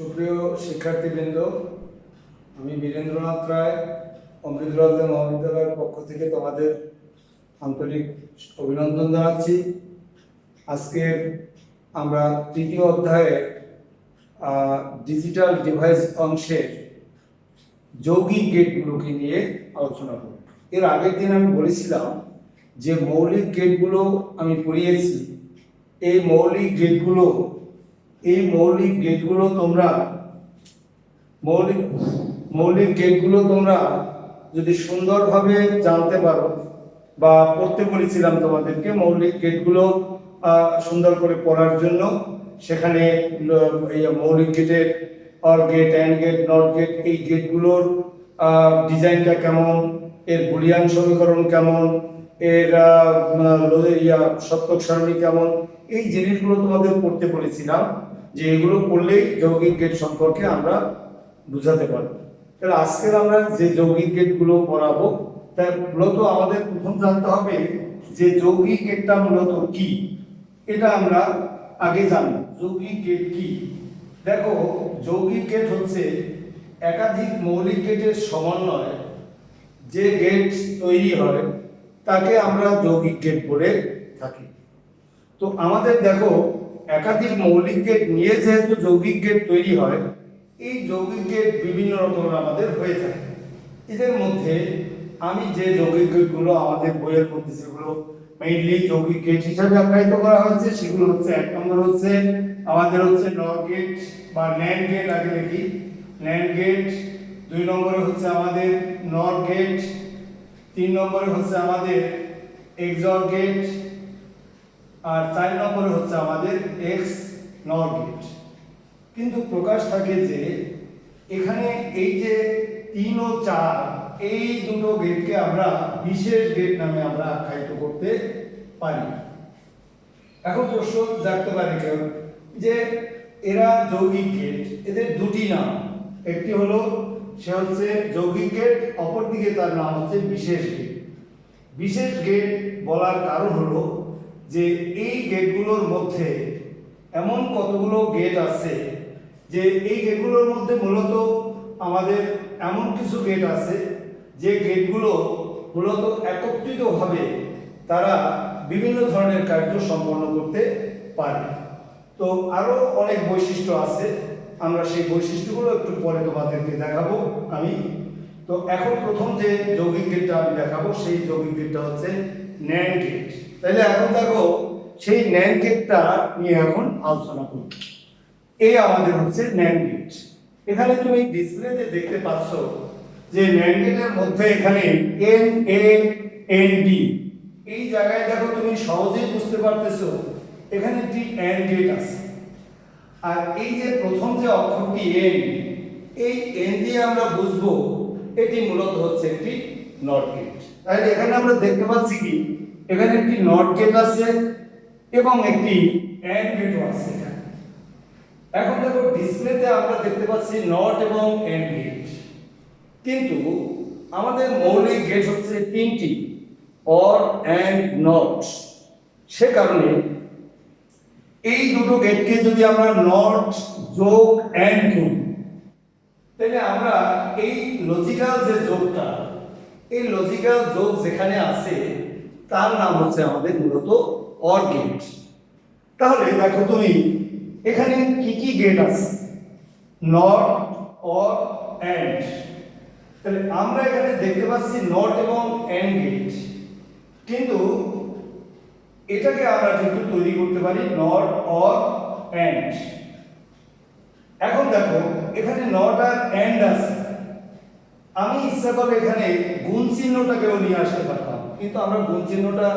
সুপ্রিয় শিক্ষার্থীবৃন্দ, আমি বীরেন্দ্রনাথ রায় অমৃতলাল দে মহাবিদ্যালয়ের পক্ষ থেকে তোমাদের আন্তরিক অভিনন্দন জানাচ্ছি। আজকে আমরা তৃতীয় অধ্যায়ে ডিজিটাল ডিভাইস অংশের যৌগিক গেটগুলোকে নিয়ে আলোচনা করব। এর আগের দিন আমি বলেছিলাম যে মৌলিক গেটগুলো আমি পড়িয়েছি। এই মৌলিক গেটগুলো তোমরা যদি সুন্দরভাবে জানতে পারো বা পড়তে বলেছিলাম তোমাদেরকে মৌলিক গেটগুলো সুন্দর করে পড়ার জন্য। সেখানে এই মৌলিক গেটের or gate, and gate, not gate, এই গেটগুলোর ডিজাইনটা কেমন, এর বুলিয়ান সমীকরণ কেমন, এর সত্যক সারণী কেমন, এই জিনিসগুলো তোমাদের পড়তে বলেছিলাম যে এগুলো পড়লেই যৌগিক গেট সম্পর্কে আমরা বুঝাতে পারবো। তাহলে আজকের আমরা যে যৌগিক গেটগুলো পড়াবো তা মূলত আমাদের প্রথম জানতে হবে যে যৌগিক গেটটা মূলত কি। এটা আমরা আগে জানবো যৌগিক গেট কি। দেখো, যৌগিক গেট হচ্ছে একাধিক মৌলিক গেটের সমন্বয়ে যে গেট তৈরি হয় তাকে আমরা যৌগিক গেট বলে থাকি। তো আমাদের দেখো, একাধিক মৌলিক গেট নিয়ে যেহেতু যৌগিক গেট তৈরি হয়, এই যৌগিক গেট বিভিন্ন রকমের আমাদের হয়ে থাকে। এদের মধ্যে আমি যে যৌগিক গেটগুলো আমাদের বইয়ের মধ্যে যেগুলো মেইনলি যৌগিক গেট হিসাবে আখ্যায়িত করা হয়েছে সেগুলো হচ্ছে, এক নম্বর হচ্ছে আমাদের নর গেট বা ন্যান্ড গেট, আগে দেখি ন্যান্ড গেট। দুই নম্বরে হচ্ছে আমাদের নর গেট। তিন নম্বরে হচ্ছে আমাদের এক্সঅর গেট। আর চার নম্বরে হচ্ছে আমাদের এক্স নর গেট। কিন্তু প্রকাশ থাকে যে এখানে এই যে 3 ও 4 এই দুটো গেটকে আমরা বিশেষ গেট নামে আমরা আখ্যায়িত করতে পারি। এখন প্রশ্ন জাগতে পারে কেউ যে এরা যৌগিক গেট, এদের দুটি নাম, একটি হলো সে হচ্ছে যৌগিক গেট, অপরদিকে তার নাম হচ্ছে বিশেষ গেট। বিশেষ গেট বলার কারণ হলো যে এই গেটগুলোর মধ্যে এমন কতগুলো গেট আছে যে এই গেটগুলোর মধ্যে মূলত আমাদের এমন কিছু গেট আছে যে গেটগুলো মূলত একত্রিতভাবে তারা বিভিন্ন ধরনের কার্য সম্পন্ন করতে পারে। তো আরো অনেক বৈশিষ্ট্য আছে, আমরা সেই বৈশিষ্ট্যগুলো একটু পরে তোমাদেরকে দেখাবো আমি। তো এখন প্রথম যে যৌগিক গেটটা আমি দেখাবো সেই যৌগিক গেটটা হচ্ছে ন্যান্ড গেট। তাহলে এখন দেখো সেই ন্যান্ড গেটটা নিয়ে এখন আলোচনা করব। এই আমাদের হচ্ছে ন্যান্ড গেট। এখানে তুমি ডিসপ্লেতে দেখতে পাচ্ছ যে ন্যান্ড গেটের মধ্যে এখানে এন এ এন ডি, এই জায়গায় দেখো তুমি সহজেই বুঝতে পারতেছো এখানে একটি এন্ড গেট আছে। আর এই যে প্রথম যে অক্ষরটি এন, এই এন দিয়ে আমরা বুঝবো এটি মূলত হচ্ছে একটি নট গেট। তাহলে এখানে আমরা দেখতে পাচ্ছি কি এখানে একটি নট গেট আছে এবং একটি এন্ড গেটও আছে। এখন দেখো ডিসপ্লেতে আমরা দেখতে পাচ্ছি নট এবং এন্ড গেট, কিন্তু আমাদের মৌলিক গেট হচ্ছে 3টি, অর, এন্ড, নট। সে কারণে এই দুটো গেটকে যদি আমরা নট যোগ এন্ড করি তাহলে আমরা এই লজিক্যাল যে যোগটা, এই লজিক্যাল যোগ যেখানে আছে তার নাম হচ্ছে আমাদের মূলত অর গেট। তাহলে দেখো তুমি এখানে কি কি গেট আছে, নট, অর, এন্ড। তাহলে আমরা এখানে দেখতে পাচ্ছি নট এবং এন্ড গেট, কিন্তু এটাকে আমরা কিন্তু তৈরি করতে পারি নট, অর, এন্ড। এখন দেখো এখানে নট আর এন্ড আছে, আমি ইচ্ছা করলে এখানে গুণ চিহ্নটাকেও নিয়ে আসতে পারতাম, কিন্তু আমরা গুণ চিহ্নটা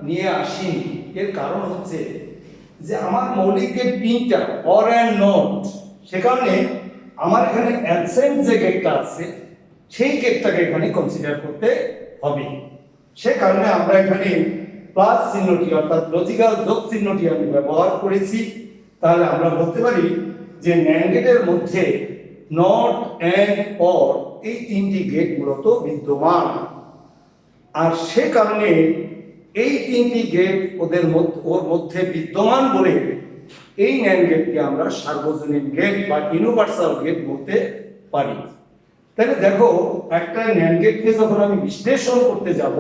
নিয়ে আসিনি। এর কারণ হচ্ছে যে আমার মৌলিক গেট 3টা, অর, এন্ড, নট। সে কারণে আমার এখানে অ্যাবসেন্ট যে গেটটা আছে সেই গেটটাকে এখানে কনসিডার করতে হবে। সে কারণে আমরা এখানে প্লাস চিহ্নটি অর্থাৎ লজিক্যাল যোগ চিহ্নটি আমি ব্যবহার করেছি। তাহলে আমরা বলতে পারি যে ন্যান্ড গেটের মধ্যে নট, এন্ড, অর এই 3টি গেট মূলত বিদ্যমান। আর সে কারণে এই 3টি গেট ওর মধ্যে বিদ্যমান বলে এই ন্যান্ড গেটকে আমরা সার্বজনীন গেট বা ইউনিভার্সাল গেট বলতে পারি। তাহলে দেখো, একটা ন্যান্ড গেটকে যখন আমি বিশ্লেষণ করতে যাব,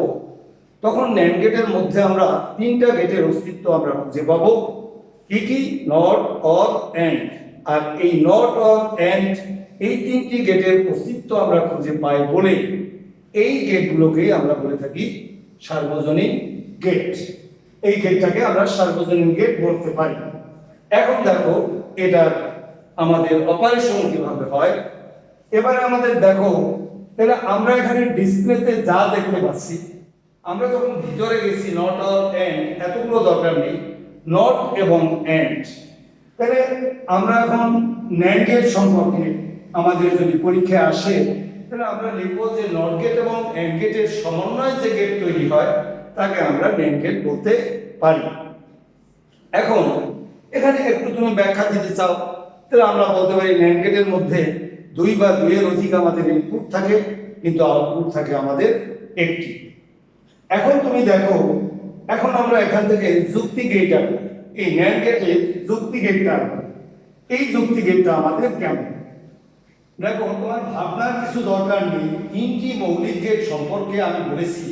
তখন ন্যান্ড গেটের মধ্যে আমরা তিনটা গেটের অস্তিত্ব আমরা খুঁজে পাবো। কি কি? Not, or, and. আর এই নট, অর, এন্ড এই তিনটি গেটের অস্তিত্ব আমরা খুঁজে পাই বলে এই গেটগুলোকে আমরা বলে থাকি সার্বজনীন গেট। এই গেটটাকে আমরা সার্বজনীন গেট বলতে পারি। এখন দেখো এটার আমাদের অপারেশন কিভাবে হয়। এবারে আমাদের দেখো, তাহলে আমরা এখানে ডিসপ্লেতে যা দেখতে পাচ্ছি, আমরা যখন ভিতরে গেছি নট অর এন্ড এতগুলো দরকার নেই, নট এবং এন্ড। তাহলে আমরা এখন ন্যান্ড গেট সম্পর্কে আমাদের যদি পরীক্ষায় আসে, তাহলে আমরা লিখবো যে নট গেট এবং এন্ড গেটের সমন্বয়ে যে গেট তৈরি হয় তাকে আমরা ন্যান্ড গেট বলতে পারি। এখন এখানে একটু তুমি ব্যাখ্যা দিতে চাও, তাহলে আমরা বলতে পারি ন্যান্ড গেটের মধ্যে দুই বা দুইয়ের অধিক আমাদের ইনপুট থাকে, কিন্তু আউটপুট থাকে আমাদের একটি। এখন তুমি দেখো, এখন আমরা এখান থেকে যুক্তি গেট আনবো, এই ন্যান্ড গেটের যুক্তি গেটটা আনবো। এই যুক্তি গেটটা আমাদের কেমন? দেখো, তোমার ভাবনার কিছু দরকার নেই। তিনটি মৌলিক গেট সম্পর্কে আমি বলেছি,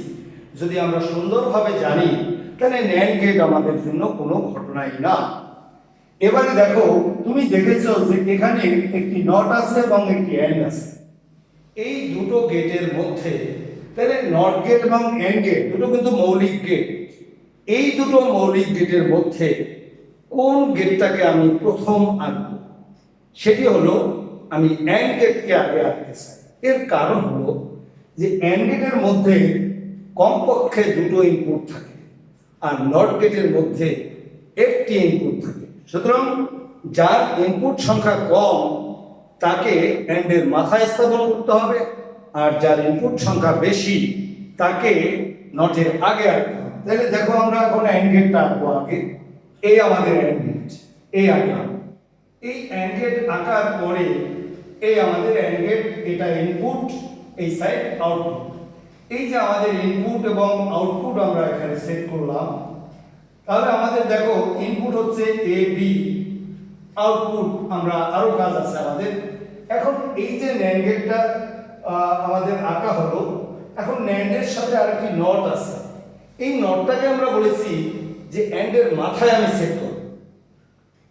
যদি আমরা সুন্দরভাবে জানি তাহলে ন্যান্ড গেট আমাদের জন্য কোনো ঘটনাই না। এবারে দেখো, তুমি দেখেছো যে এখানে একটি নট আছে এবং একটি এন্ড আছে। এই দুটো গেটের মধ্যে, তাহলে নট গেট এবং এন্ড গেট দুটো কিন্তু মৌলিক গেট। এই দুটো মৌলিক গেটের মধ্যে কোন গেটটাকে আমি প্রথম আঁকবো? সেটি হলো, আমি এন্ড গেটকে আগে আঁকতে চাই। এর কারণ হলো যে এন্ড গেটের মধ্যে কমপক্ষে দুটো ইনপুট থাকে, আর নট গেটের মধ্যে একটি ইনপুট থাকে। সুতরাং যার ইনপুট সংখ্যা কম তাকে এন্ডের মাথায় স্থাপন করতে হবে, আর যার ইনপুট সংখ্যা বেশি তাকে নটের আগে আঁকতে হবে। তাহলে দেখো, আমরা এখন এন্ড গেটটা আঁকবো আগে। এই আমাদের এন্ড গেট, এই আঁকলাম। এই এন্ড গেট আঁকার পরে এই আমাদের এন্ড গেট, এটা ইনপুট, এই সাইড আউটপুট। এই যে আমাদের ইনপুট এবং আউটপুট আমরা এখানে সেট করলাম, তাহলে আমাদের দেখো ইনপুট হচ্ছে এ বি, আউটপুট আমরা আরো কাজ আছে আমাদের। এখন এই যে ন্যান্ড গেটটা আমাদের আঁকা হলো, এখন ন্যান্ডের সাথে আরেকটি নট আছে। এই নটটাকে আমরা বলেছি যে এন্ডের মাথায় আমি সেট করব।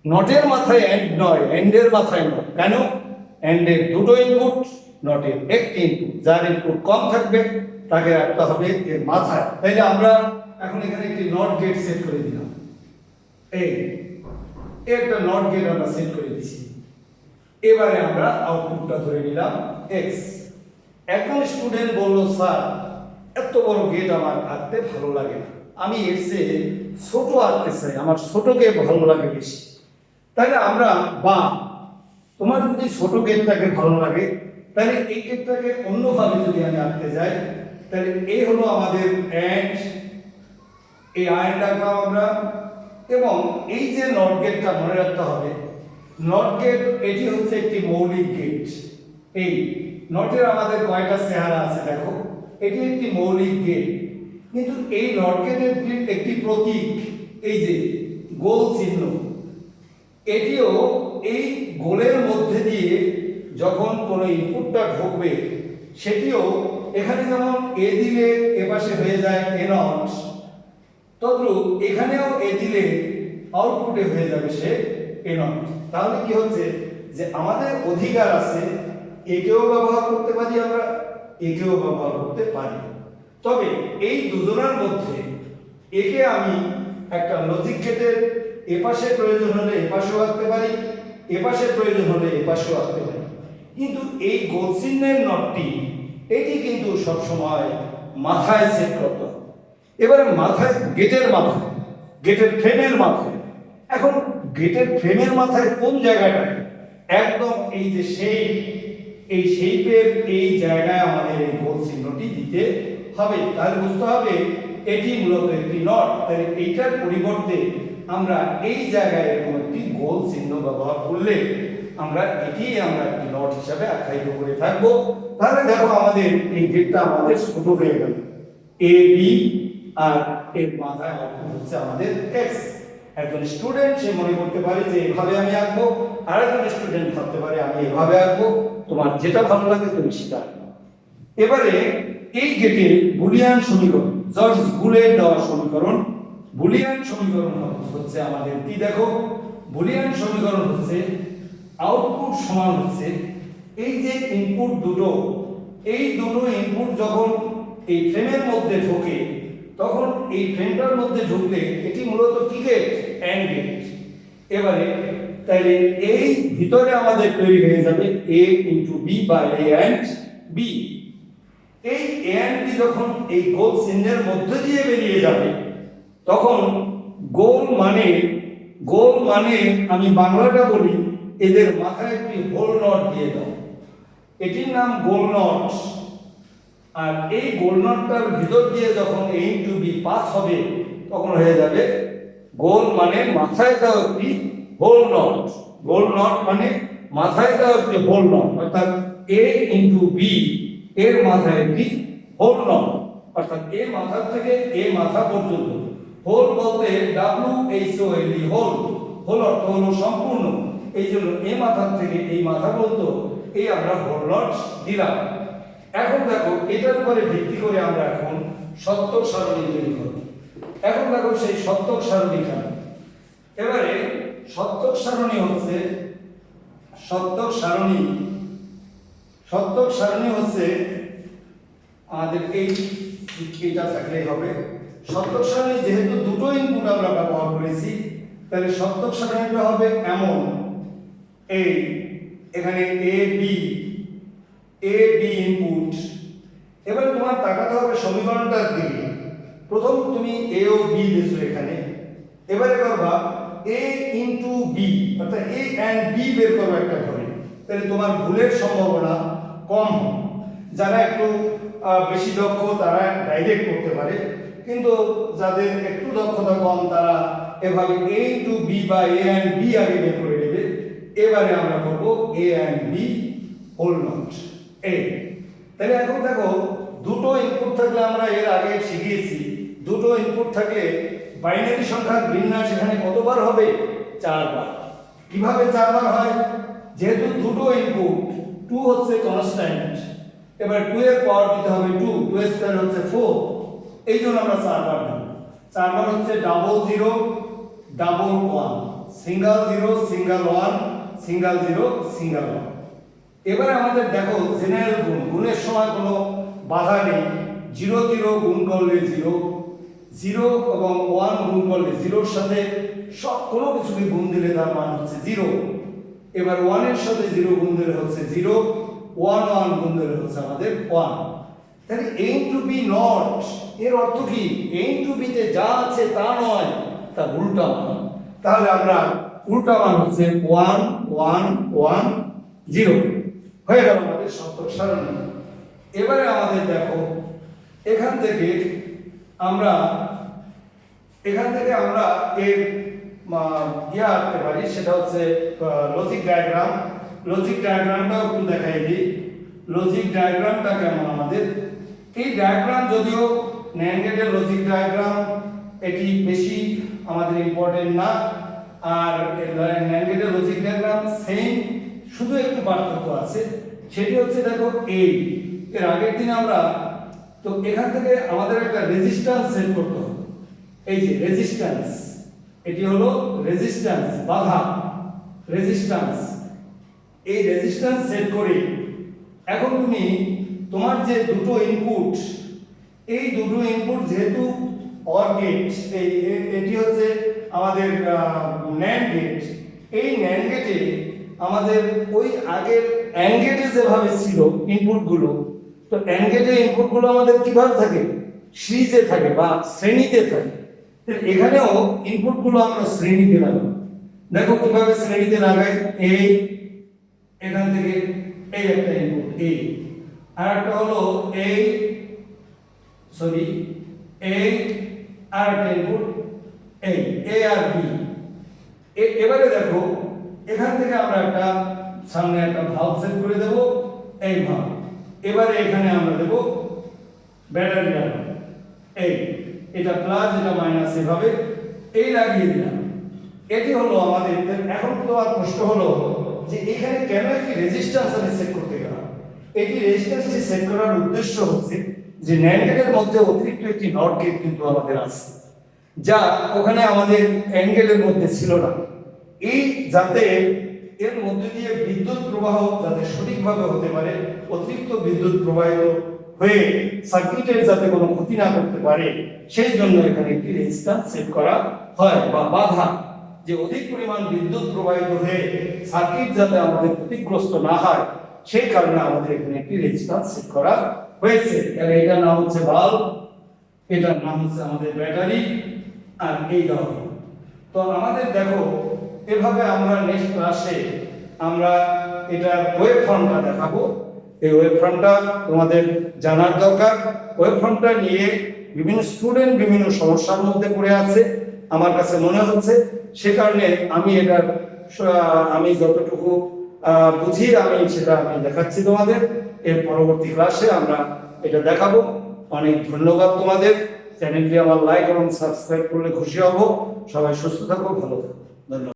নটের মাথায় এন্ড নয়, এন্ডের মাথায় নট। কেন? এন্ডের দুটো ইনপুট, নটের একটি ইনপুট। যার ইনপুট কম থাকবে তাকে রাখতে হবে এর মাথায়। তাইলে আমরা এখন এখানে একটি নট গেট সেট করে দিলাম। এই একটা নট গেট আমরা সেট করে দিছি। এবারে আমরা আউটপুটটা ধরে নিলাম এক্স। এখন স্টুডেন্ট বলল, স্যার এত বড় গেট আমার আঁকতে ভালো লাগে না, আমি এর চেয়ে ছোট আঁকতে চাই, আমার ছোট গেট ভালো লাগে বেশি। তাহলে আমরা, বা তোমার যদি ছোট গেটটাকে ভালো লাগে, তাহলে এই গেটটাকে অন্যভাবে যদি আমি আঁকতে যাই, তাহলে এই হলো আমাদের এন্ড, এই এন্ড আঁকলাম আমরা। এবং এই যে নট গেটটা মনে রাখতে হবে, নট গেট এটি হচ্ছে একটি মৌলিক গেট। এই নটের আমাদের কয়টা চেহারা আছে দেখো, এটি একটি মৌলিক গেট। কিন্তু এই নট গেটের একটি প্রতীক, এই যে গোল চিহ্ন, এটিও এই গোলের মধ্যে দিয়ে যখন কোনো ইনপুটটা ঢুকবে, সেটিও এখানে যেমন এ দিলে এপাশে হয়ে যায় এ নট, তদ্রূপ এখানেও এ দিলে আউটপুটে হয়ে যাবে সে এ নট। তাহলে কি হচ্ছে যে আমাদের অধিকার আছে, একেও ব্যবহার করতে পারি আমরা, একেও ব্যবহার করতে পারি। তবে এই দুজনের মধ্যে একে আমি একটা লজিক গেটের এপাশে প্রয়োজন হলে এপাশেও আঁকতে পারি, এপাশে প্রয়োজন হলে এপাশেও আঁকতে পারি। কিন্তু এই গোল চিহ্নের নটটি, এটি কিন্তু সবসময় মাথায় সেট করতে হবে। এবারে মাথায়, গেটের মাথায়, গেটের ফ্রেমের মাথায়। এখন গেটের ফ্রেমের মাথায় কোন জায়গাটা? একদম এই যে শেপ, এই শেপের এই জায়গায় আমাদের এই গোল চিহ্নটি দিতে হবে। তাহলে বুঝতে হবে এটি মূলত একটি নট। তাহলে এইটার পরিবর্তে আমরা এই জায়গায় এরকম একটি গোল চিহ্ন ব্যবহার করলে আমরা একটি নট হিসাবে আখ্যায়িত করে থাকবো। তাহলে দেখো, আমাদের এই গেটটা আমাদের ছোট হয়ে গেল, এ বি, আর এর মাথায় আউটপুট হচ্ছে আমাদের এক্স। একজন স্টুডেন্ট সে মনে করতে পারে যে এভাবে আমি আঁকবো, আর একজন স্টুডেন্ট ভাবতে পারে আমি এভাবে আঁকবো। তোমার যেটা ভালো লাগে তুমি সেটা আঁকো। এবারে এই গেটে বুলিয়ান সমীকরণ, জর্জ বুলের দেওয়া সমীকরণ, বুলিয়ান সমীকরণ হচ্ছে আমাদের কি, দেখো বুলিয়ান সমীকরণ হচ্ছে আউটপুট সমান হচ্ছে এই যে ইনপুট দুটো, এই দুটো ইনপুট যখন এই ফ্রেমের মধ্যে ঢোকে তখন এই ফ্রেমটার মধ্যে ঢুকলে এটি মূলত কি গেট, অ্যান্ড গেট। এবারে তাহলে এই ভিতরে আমাদের তৈরি হয়ে যাবে a ইনটু b বা a and b। এই a and b যখন এই গোল চিহ্নের মধ্যে দিয়ে বেরিয়ে যাবে তখন গোল মানে আমি বাংলাটা বলি, এদের মাথায় একটি হোল নট দিয়ে দাও, এটির নাম গোল নট। আর এই গোল নটটার ভিতর দিয়ে যখন a ইনটু b পাস হবে তখন হয়ে যাবে গোল মানে মাথায় দাও একটি হোল নট, গোল নট মানে মাথায় দাও একটি হোল নট, অর্থাৎ a ইনটু b এর মাথায় একটি হোল নট, অর্থাৎ a মাথা থেকে a মাথা পর্যন্ত। হোল বলতে WHOLE, হোল, হোল অর্থ হলো সম্পূর্ণ, এই জন্য a মাথা থেকে এই মাথা পর্যন্ত এই আমরা হোল নট দিলাম। এখন দেখো এটার উপরে ভিত্তি করে আমরা এখন সত্যক সারণী তৈরি করব। এখন দেখো সেই সত্যক সারণীটা, এবারে সত্যক সারণী হচ্ছে সত্যক সারণী হচ্ছে আমাদের এইটা থাকলেই হবে। সত্যক সারণী যেহেতু দুটো ইনপুট আমরা ব্যবহার করেছি তাহলে সত্যক সারণীটা হবে এমন, এই এখানে a b ইনপুট। এবারে তোমার তাকাতে হবে সমীকরণটার দিকে, প্রথম তুমি a ও b দিয়েছো এখানে, এবারে করবা a ইনটু b, অর্থাৎ a and b বের করো একটা করে, তাহলে তোমার ভুলের সম্ভাবনা কম হবে। যারা একটু বেশি দক্ষ তারা ডাইরেক্ট করতে পারে, কিন্তু যাদের একটু দক্ষতা কম তারা এভাবে a ইনটু b বা a and b আগে বের করে নেবে। এবারে আমরা করব a and b whole not a। তাহলে এখন দেখো দুটো ইনপুট থাকলে আমরা এর আগে শিখিয়েছি, দুটো ইনপুট থাকলে বাইনারি সংখ্যার বিন্যাস এখানে কতবার হবে, 4 বার। কিভাবে 4 বার হয়, যেহেতু দুটো ইনপুট, 2 হচ্ছে কনস্ট্যান্ট, এবার 2 এর পাওয়ার দিতে হবে 2, 2 এর স্কয়ার হচ্ছে 4, এই জন্য আমরা 4 বার দেব। 4 বার হচ্ছে double 0 double 1, single 0 single 1, single 0 single 1। এবারে আমাদের দেখো জেনারেল গুণের সময় কোনো বাধা নেই, 0 0 গুণ করলে 0, 0 এবং 1 গুণ করলে 0 এর সাথে সব কোনো কিছুকে গুণ দিলে তার মান হচ্ছে 0। এবার 1 এর সাথে 0 গুণ দিলে হচ্ছে 0, 1 1 গুণ দিলে হচ্ছে আমাদের 1। তাহলে a ইনটু b নট এর অর্থ কি, a ইনটু b তে যা আছে তা নয়, তার উল্টা মান। তাহলে আমরা উল্টা মান হচ্ছে 1 1 1 0 হয়ে গেল আমাদের সত্যক সারণী। এবারে আমাদের দেখো এখান থেকে আমরা এর আঁকতে পারি, সেটা হচ্ছে লজিক ডায়াগ্রাম। লজিক ডায়াগ্রামটাও একটু দেখাই দিই। লজিক ডায়াগ্রামটা কেমন আমাদের, এই ডায়াগ্রাম যদিও NAND গেটের লজিক ডায়াগ্রাম এটি বেশি আমাদের ইম্পর্টেন্ট না, আর NAND গেটের লজিক ডায়াগ্রাম সেম, শুধু একটু পার্থক্য আছে, সেটি হচ্ছে দেখো এর আগের দিন আমরা তো এখান থেকে আমাদের একটা রেজিস্ট্যান্স সেট করতে হবে। এই যে রেজিস্ট্যান্স, এটি হলো রেজিস্ট্যান্স, বাধা, রেজিস্ট্যান্স। এই রেজিস্ট্যান্স সেট করে এখন তুমি তোমার যে দুটো ইনপুট, এই দুটো ইনপুট যেহেতু অর গেট, এটি হচ্ছে আমাদের NAND গেট, এই NAND গেটে আমাদের ওই আগের AND গেটে যেভাবে ছিল ইনপুটগুলো, তো AND গেটে ইনপুটগুলো আমাদের কিভাবে থাকে, সিরিজে থাকে বা শ্রেণীতে থাকে। এখানেও ইনপুটগুলো আমরা শ্রেণীতে লাগাবো। দেখো কিভাবে শ্রেণীতে লাগাই, এই এখান থেকে এই একটা ইনপুট a, আর একটা হলো এই আর একটা ইনপুট এই a আর b। এবারে দেখো এখান থেকে আমরা একটা সামনে একটা ভালভ সেট করে দেব, এই ভালভ। এবারে এখানে আমরা দেব ব্যাটারি লাগাবো, এটা প্লাস এটা মাইনাস, এভাবে এই লাগিয়ে দিলাম। এটি হলো আমাদের। এখন তো আর প্রশ্ন হলো যে এখানে কেন একটি রেজিস্ট্যান্স আমি সেট করতে গেলাম। এটি রেজিস্ট্যান্সটি সেট করার উদ্দেশ্য হচ্ছে যে ন্যান্ড গেটের মধ্যে অতিরিক্ত একটি নট গেট কিন্তু আমাদের আছে, যা ওখানে আমাদের অ্যাঙ্গেলের মধ্যে ছিল না। এই যাতে এর মধ্যে দিয়ে বিদ্যুৎ প্রবাহ যাতে সঠিকভাবে হতে পারে, অতিরিক্ত বিদ্যুৎ প্রবাহিত হয়ে সার্কিটের যাতে কোনো ক্ষতি না করতে পারে, সেই জন্য এখানে একটি রেজিস্ট্যান্স সেট করা হয় বা বাধা, যে অধিক পরিমাণ বিদ্যুৎ প্রবাহিত হয়ে সার্কিট যাতে আমাদের ক্ষতিগ্রস্ত না হয়, সেই কারণে আমাদের এখানে একটি রেজিস্ট্যান্স সেট করা হয়েছে। তাহলে এটার নাম হচ্ছে বাল্ব, এটার নাম হচ্ছে আমাদের ব্যাটারি, আর এই দেওয়া। তো আমাদের দেখো এভাবে আমরা নেক্সট ক্লাসে আমরা এটার ওয়েভ ফর্মটা দেখাবো। এই ওয়েভ ফর্মটা তোমাদের জানার দরকার। ওয়েভ ফর্মটা নিয়ে বিভিন্ন স্টুডেন্ট বিভিন্ন সমস্যার মধ্যে পড়ে আছে আমার কাছে মনে হচ্ছে, সে কারণে আমি এটার আমি যতটুকু বুঝি সেটা আমি দেখাচ্ছি তোমাদের। এর পরবর্তী ক্লাসে আমরা এটা দেখাবো। অনেক ধন্যবাদ তোমাদের। চ্যানেলটি আমার লাইক এবং সাবস্ক্রাইব করলে খুশি হব। সবাই সুস্থ থাকো, ভালো থাকো। ধন্যবাদ।